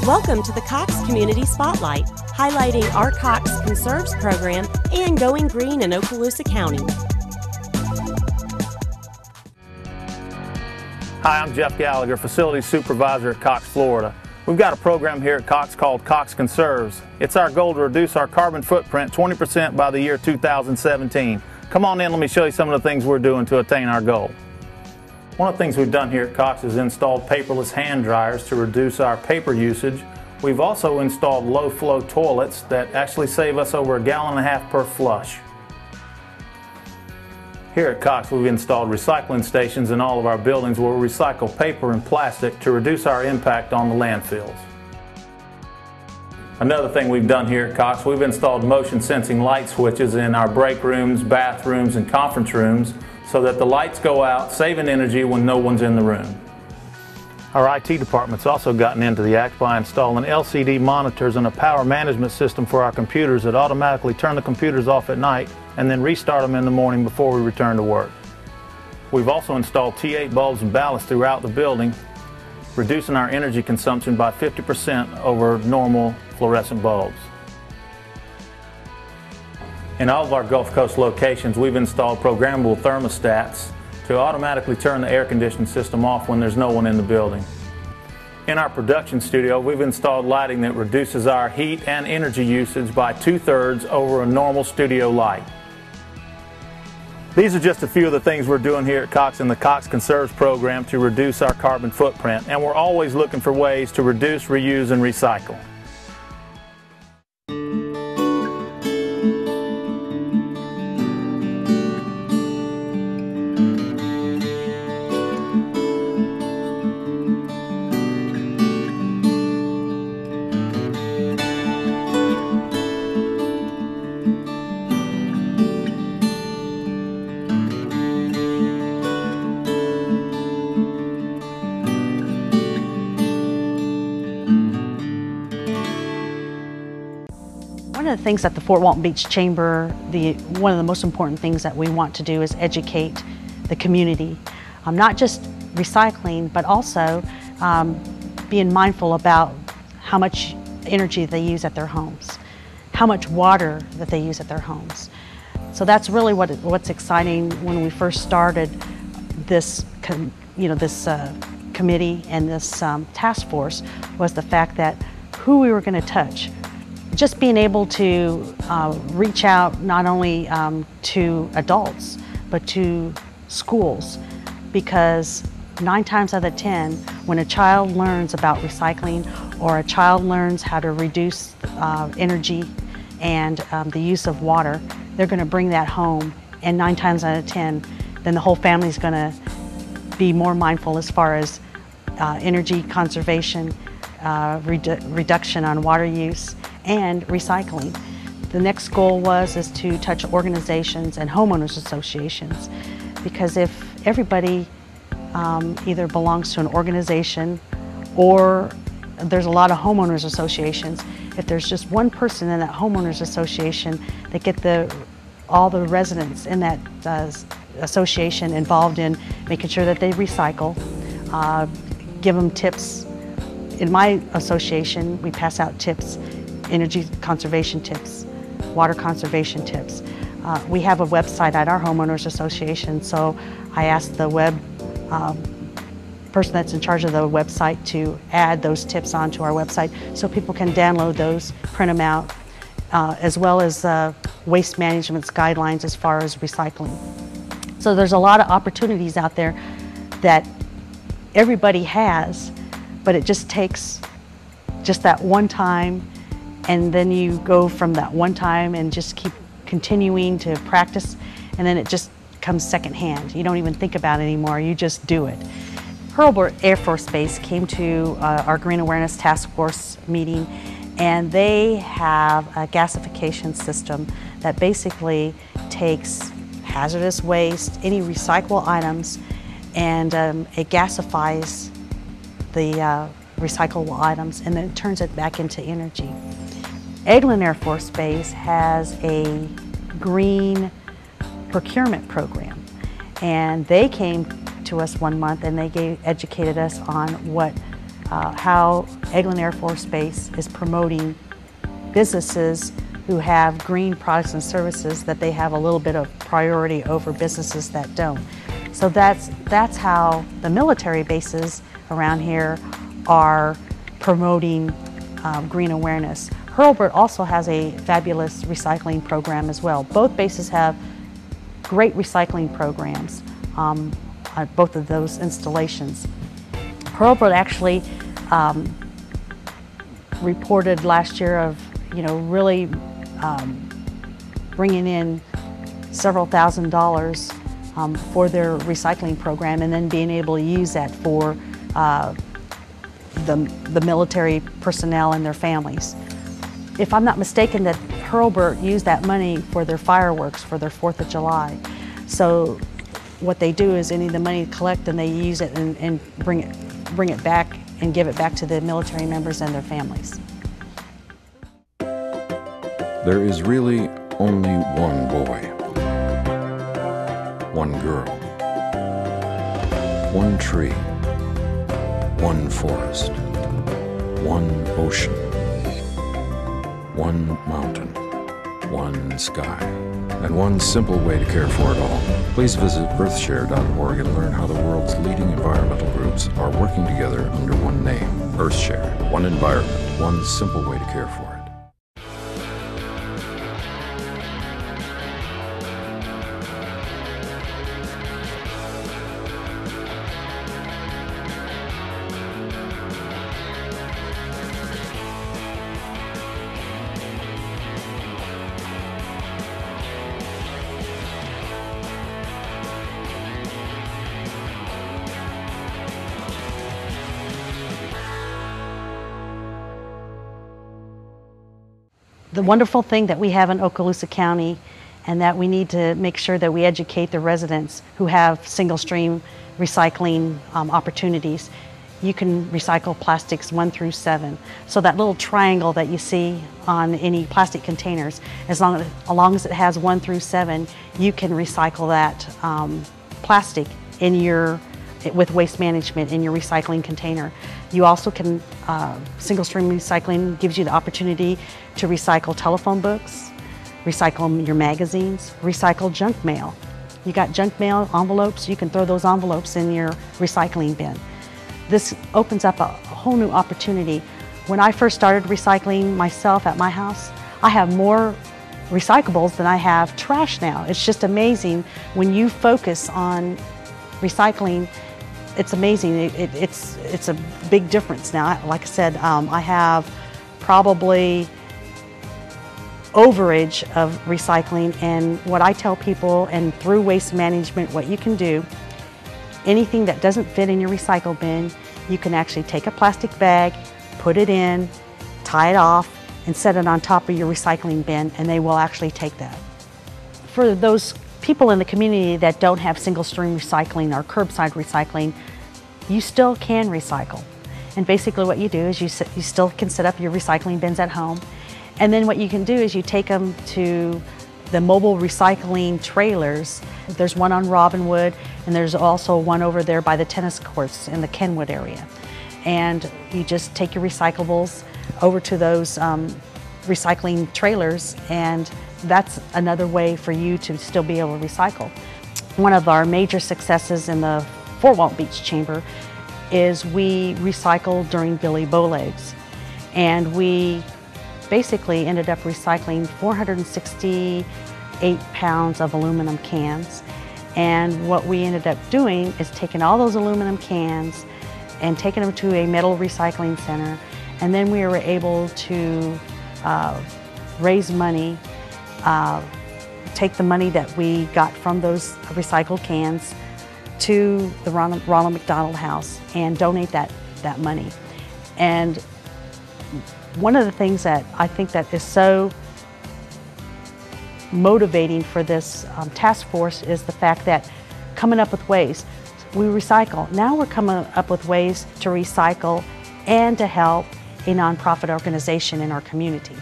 Welcome to the Cox Community Spotlight, highlighting our Cox Conserves program and going green in Okaloosa County. Hi, I'm Jeff Gallagher, Facilities Supervisor at Cox, Florida. We've got a program here at Cox called Cox Conserves. It's our goal to reduce our carbon footprint 20% by the year 2017. Come on in, let me show you some of the things we're doing to attain our goal. One of the things we've done here at Cox is installed paperless hand dryers to reduce our paper usage. We've also installed low-flow toilets that actually save us over 1.5 gallons per flush. Here at Cox, we've installed recycling stations in all of our buildings where we recycle paper and plastic to reduce our impact on the landfills. Another thing we've done here at Cox, we've installed motion sensing light switches in our break rooms, bathrooms, and conference rooms so that the lights go out, saving energy when no one's in the room. Our IT department's also gotten into the act by installing LCD monitors and a power management system for our computers that automatically turn the computers off at night and then restart them in the morning before we return to work. We've also installed T8 bulbs and ballasts throughout the building, reducing our energy consumption by 50% over normal fluorescent bulbs. In all of our Gulf Coast locations, we've installed programmable thermostats to automatically turn the air conditioning system off when there's no one in the building. In our production studio, we've installed lighting that reduces our heat and energy usage by 2/3 over a normal studio light. These are just a few of the things we're doing here at Cox in the Cox Conserves program to reduce our carbon footprint, and we're always looking for ways to reduce, reuse, and recycle. One of the things at the Fort Walton Beach Chamber, one of the most important things that we want to do is educate the community. Not just recycling, but also being mindful about how much energy they use at their homes, how much water that they use at their homes. So that's really what's exciting when we first started this, committee and this task force, was the fact that who we were going to touch. Just being able to reach out not only to adults, but to schools, because 9 times out of 10, when a child learns about recycling or a child learns how to reduce energy and the use of water, they're going to bring that home, and 9 times out of 10, then the whole family is going to be more mindful as far as energy conservation, reduction on water use, and recycling. The next goal is to touch organizations and homeowners associations, because if everybody either belongs to an organization or there's a lot of homeowners associations, if there's just one person in that homeowners association that get all the residents in that association involved in making sure that they recycle, give them tips. In my association, we pass out tips, energy conservation tips, water conservation tips. We have a website at our homeowners association, so I asked the person that's in charge of the website to add those tips onto our website so people can download those, print them out, as well as waste management's guidelines as far as recycling. So there's a lot of opportunities out there that everybody has, but it just takes just that one time, and then you go from that one time and just keep continuing to practice, and then it just comes secondhand. You don't even think about it anymore, you just do it. Hurlburt Air Force Base came to our Green Awareness Task Force meeting, and they have a gasification system that basically takes hazardous waste, any recyclable items, and it gasifies the recyclable items, and then it turns it back into energy. Eglin Air Force Base has a green procurement program, and they came to us one month and they educated us on what how Eglin Air Force Base is promoting businesses who have green products and services, that they have a little bit of priority over businesses that don't. So that's how the military bases around here are promoting green awareness. Hurlburt also has a fabulous recycling program as well. Both bases have great recycling programs at both of those installations. Hurlburt actually reported last year of really bringing in several $1,000s for their recycling program, and then being able to use that for the military personnel and their families. If I'm not mistaken, that Hurlburt used that money for their fireworks for their 4th of July. So what they do is any of the money collect, and they use it and bring it back and give it back to the military members and their families. There is really only one boy, one girl, one tree, one forest, one ocean, one mountain, one sky, and one simple way to care for it all. Please visit earthshare.org and learn how the world's leading environmental groups are working together under one name, EarthShare. One environment, one simple way to care for it. The wonderful thing that we have in Okaloosa County, and that we need to make sure that we educate the residents who have single stream recycling opportunities. You can recycle plastics 1 through 7. So that little triangle that you see on any plastic containers, as long as it has 1 through 7, you can recycle that plastic with waste management in your recycling container. You also can, single stream recycling gives you the opportunity to recycle telephone books, recycle your magazines, recycle junk mail. You got junk mail envelopes, you can throw those envelopes in your recycling bin. This opens up a whole new opportunity. When I first started recycling myself at my house, I have more recyclables than I have trash now. It's just amazing when you focus on recycling. It's amazing. It's a big difference now. Like I said, I have probably overage of recycling, and what I tell people, and through waste management, what you can do, anything that doesn't fit in your recycle bin, you can actually take a plastic bag, put it in, tie it off, and set it on top of your recycling bin, and they will actually take that. For those people in the community that don't have single stream recycling or curbside recycling, you still can recycle. And basically what you do is you still can set up your recycling bins at home, and then what you can do is you take them to the mobile recycling trailers. There's one on Robinwood, and there's also one over there by the tennis courts in the Kenwood area. And you just take your recyclables over to those recycling trailers, and that's another way for you to still be able to recycle. One of our major successes in the Fort Walton Beach Chamber is we recycled during Billy Bowlegs, and we basically ended up recycling 468 pounds of aluminum cans. And what we ended up doing is taking all those aluminum cans and taking them to a metal recycling center, and then we were able to raise money, take the money that we got from those recycled cans to the Ronald McDonald House and donate that money. And one of the things that I think that is so motivating for this task force is the fact that coming up with ways. We recycle. Now we're coming up with ways to recycle and to help a nonprofit organization in our community.